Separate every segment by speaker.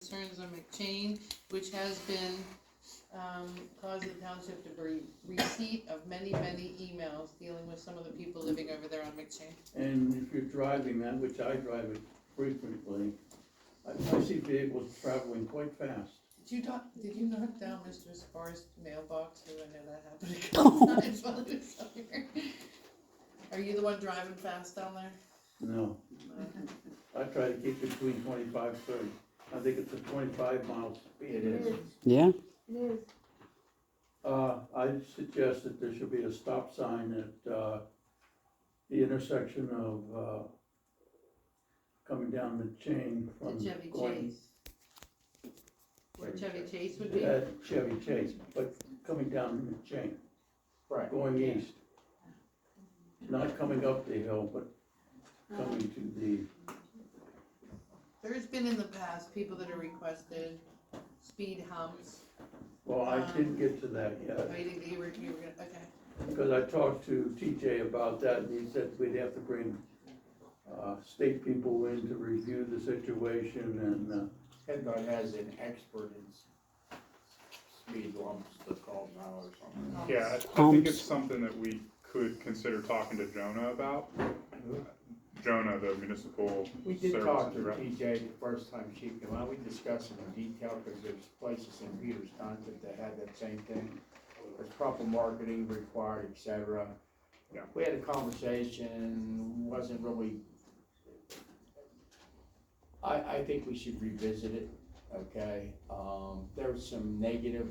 Speaker 1: concerns on McChain, which has been, caused the township to bring receipt of many, many emails dealing with some of the people living over there on McChain.
Speaker 2: And if you're driving that, which I drive it frequently, I see vehicles traveling quite fast.
Speaker 1: Did you knock down Mr. Spar's mailbox? Cause I know that happened a couple times while he was up here. Are you the one driving fast down there?
Speaker 2: No, I try to keep between 25, 30. I think it's a 25 mile speed.
Speaker 3: It is.
Speaker 4: Yeah,
Speaker 5: It is.
Speaker 2: I suggest that there should be a stop sign at, the intersection of, coming down the chain from
Speaker 1: To Chevy
Speaker 2: going.
Speaker 1: Chase. Where Chevy Chase would be?
Speaker 2: At Chevy Chase, but coming down the chain,
Speaker 3: Right.
Speaker 2: going east. Not coming up the hill, but coming to the,
Speaker 1: There's been in the past people that have requested speed humps.
Speaker 2: well, I didn't get to that
Speaker 1: Oh,
Speaker 2: yet.
Speaker 1: you think you were gonna, okay.
Speaker 2: Because I talked to TJ about that, and he said we'd have to bring, state people in to review the situation, and,
Speaker 3: PennDOT has an expert in speed bumps, they're called now or something.
Speaker 6: Yeah, I think it's something that we could consider talking to Jonah about. Jonah, the municipal
Speaker 3: We did talk to
Speaker 6: services rep.
Speaker 3: TJ the first time she came out, we discussed it in detail, because there's places in Peters Township that had that same thing. There's proper marketing required, et cetera.
Speaker 6: Yeah.
Speaker 3: We had a conversation, wasn't really, I think we should revisit it, okay? There was some negative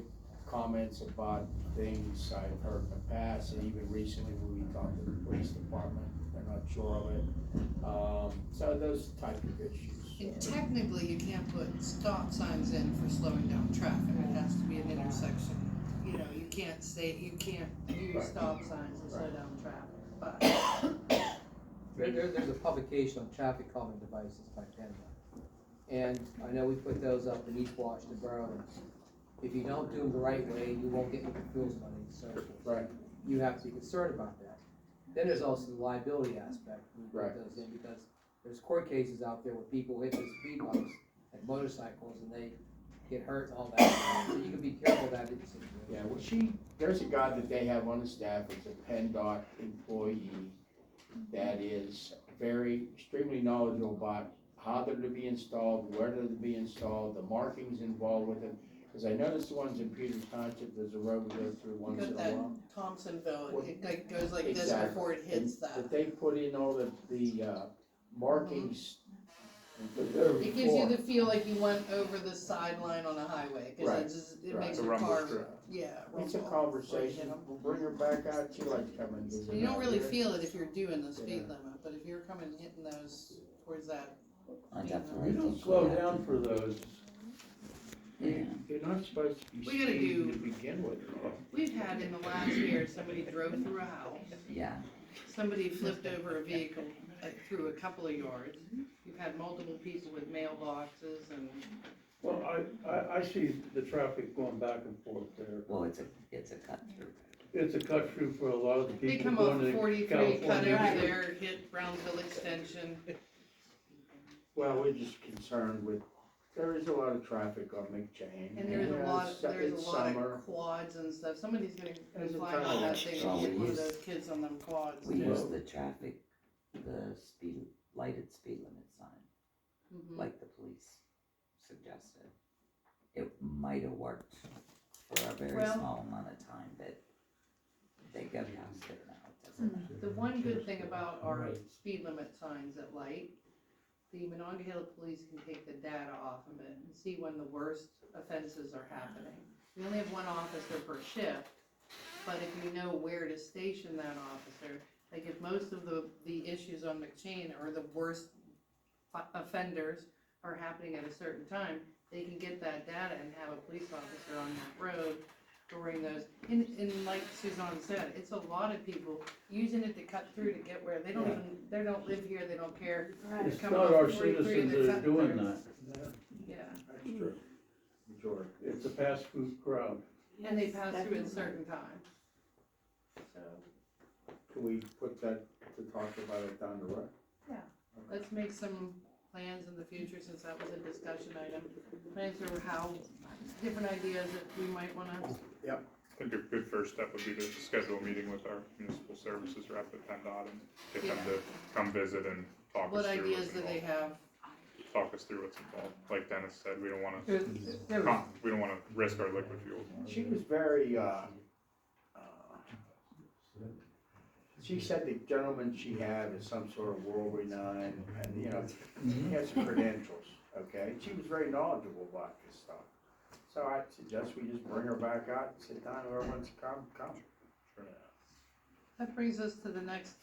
Speaker 3: comments about things I've heard in the past, and even recently when we talked to the police department, they're not sure of it. So those type of issues.
Speaker 1: And technically, you can't put stop signs in for slowing down traffic. It has to be an intersection. You know, you can't use
Speaker 3: Right.
Speaker 1: stop signs to slow down traffic, but.
Speaker 7: There's a publication on traffic calming devices by PennDOT. And I know we put those up in East Washington Borough, and if you don't do them the right way, you won't get your fuels money, so.
Speaker 3: Right.
Speaker 7: You have to be concerned about that. Then there's also the liability aspect, we
Speaker 3: Right.
Speaker 7: put those in, because there's court cases out there where people hit the speed bumps and motorcycles, and they get hurt and all that, so you can be careful of that in the situation.
Speaker 3: Yeah, well, there's a guy that they have on the staff, it's a PennDOT employee that is extremely knowledgeable about how they're to be installed, where they're to be installed, the markings involved with it. Cause I noticed the ones in Peters Township, there's a road we go through
Speaker 1: You
Speaker 3: once in a
Speaker 1: got that
Speaker 3: while.
Speaker 1: Thompsonville, it like goes like this
Speaker 3: Exactly.
Speaker 1: before it hits
Speaker 3: That
Speaker 1: that.
Speaker 3: they put in all the markings.
Speaker 2: but there
Speaker 1: It gives you
Speaker 3: before.
Speaker 1: the feel like you went over the sideline on a highway, cause
Speaker 3: Right.
Speaker 1: it
Speaker 3: Right.
Speaker 1: makes
Speaker 6: The
Speaker 1: your
Speaker 6: rumble
Speaker 1: car,
Speaker 6: strip.
Speaker 1: yeah.
Speaker 3: It's a
Speaker 1: rumble.
Speaker 3: conversation, we'll bring her back out, she likes coming and visit.
Speaker 1: You don't
Speaker 3: out
Speaker 1: really
Speaker 3: here.
Speaker 1: feel it if you're doing the speed
Speaker 3: Yeah.
Speaker 1: limit, but if you're coming hitting those towards that,
Speaker 4: I
Speaker 2: you
Speaker 4: definitely
Speaker 2: don't
Speaker 4: think
Speaker 2: slow
Speaker 4: we have
Speaker 2: down
Speaker 4: to-
Speaker 2: for those.
Speaker 4: Yeah.
Speaker 3: You're not supposed to be
Speaker 1: We gotta
Speaker 3: speeding
Speaker 1: do-
Speaker 3: to begin with.
Speaker 1: we've had in the last year, somebody drove through a house,
Speaker 4: Yeah,
Speaker 1: somebody flipped over a vehicle through a couple of yards. We've had multiple people with mailboxes and,
Speaker 2: Well, I see the traffic going back and forth there.
Speaker 4: well, it's a cut through.
Speaker 2: It's a cut through for a lot of the
Speaker 1: they
Speaker 2: people
Speaker 1: come off
Speaker 2: going to
Speaker 1: 43, cut over
Speaker 2: California.
Speaker 1: there, hit Brownsville Extension.
Speaker 3: Well, we're just concerned with, there is a lot of traffic on McChain.
Speaker 1: And there's a
Speaker 3: yeah,
Speaker 1: lot,
Speaker 3: it's
Speaker 1: there's a lot
Speaker 3: summer.
Speaker 1: of quads and stuff. Somebody's gonna
Speaker 3: There's a
Speaker 1: fly
Speaker 3: ton
Speaker 1: on
Speaker 3: of
Speaker 1: that
Speaker 3: that.
Speaker 1: thing
Speaker 4: Well,
Speaker 1: and hit
Speaker 4: we
Speaker 1: one of
Speaker 4: use-
Speaker 1: those kids on them quads.
Speaker 4: We
Speaker 1: too.
Speaker 4: use the traffic, the lighted speed limit sign,
Speaker 1: Mhm.
Speaker 4: like the police suggested. It might have worked for a very
Speaker 1: Well-
Speaker 4: small amount of time, but they go past it now, it doesn't matter.
Speaker 1: The one good thing about our speed limit signs at light, the Monongahela Police can take the data off of it and see when the worst offenses are happening. We only have one officer per shift, but if you know where to station that officer, like if most of the issues on McChain or the worst offenders are happening at a certain time, they can get that data and have a police officer on that road during those, and like Suzanne said, it's a lot of people using it to cut through to get where, they don't even, they don't live here, they don't care. They're
Speaker 2: It's
Speaker 1: coming
Speaker 2: not
Speaker 1: off
Speaker 2: our
Speaker 1: 43 and
Speaker 2: citizens
Speaker 1: they're
Speaker 2: that are
Speaker 1: cutting
Speaker 2: doing
Speaker 1: through.
Speaker 2: that.
Speaker 1: Yeah,
Speaker 3: That's true. Majority.
Speaker 2: It's a fast food crowd.
Speaker 1: and they pass through at certain times. So,
Speaker 3: Can we put that to talk about it down the road?
Speaker 1: let's make some plans in the future, since that was a discussion item. Plans for how, different ideas that we might wanna,
Speaker 6: I think a good first step would be to schedule a meeting with our municipal services rep at PennDOT and get them to come visit and talk
Speaker 1: what
Speaker 6: us through
Speaker 1: ideas
Speaker 6: what's
Speaker 1: do they
Speaker 6: involved.
Speaker 1: have?
Speaker 6: Talk us through what's involved. Like Dennis said, we don't wanna,
Speaker 7: There was-
Speaker 6: we don't wanna risk our liquid fuels.
Speaker 3: She was very, she said the gentleman she had is some sort of world renowned, and, you know, he has credentials, okay? She was very knowledgeable about this stuff. So I suggest we just bring her back out, and sit down, whoever wants to come.
Speaker 1: That brings us to the next